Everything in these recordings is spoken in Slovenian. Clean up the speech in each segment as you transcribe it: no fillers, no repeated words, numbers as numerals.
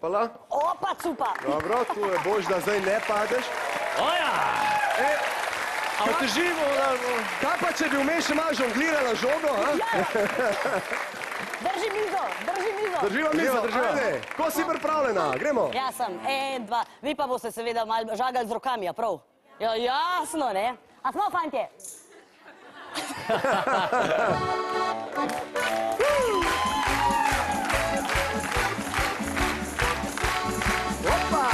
Opala. Opa, cupa. Dobro, tu je bož, da zdaj ne padeš. Oja! A utežimo, da... Kaj pa, če bi vmes še malo žonglirala žogo, ha? Drži mizo, drži mizo. Drživa mizo, ajde. Ko si pripravljena, gremo. Ja sem, en, dva. Vi pa boste seveda malo žagali z rokami, a prav? Ja, jasno, ne? A smo, fantje? Opa!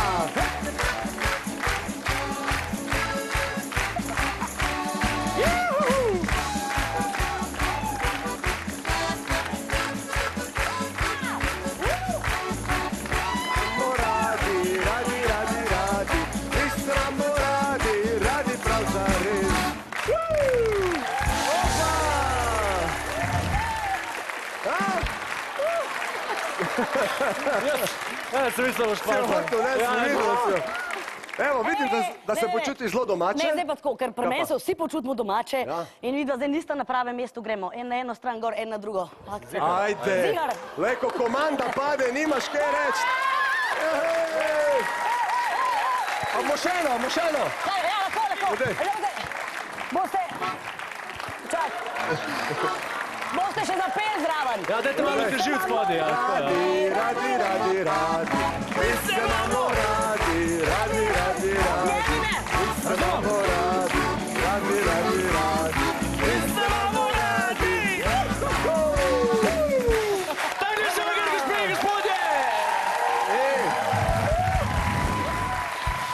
Ja, sem mislil, da boš padla. Evo, vidim, da se počuti zelo domače. Ne, zdaj pa tako, ker pri meni se vsi počutimo domače in vidva zdaj nista na pravem mestu, gremo. En na eno stran gor, en na drugo. Ajde, Zigar. le ko komanda pade, nimaš kaj reči. A mošeno, mošeno. Kaj, ja, lahko. Boste... Čak. Boste še zapeli zraven. Ja, dajte malo teži od spodaj, ja. Radi, mi se imamo radi, radi. Mi se imamo radi.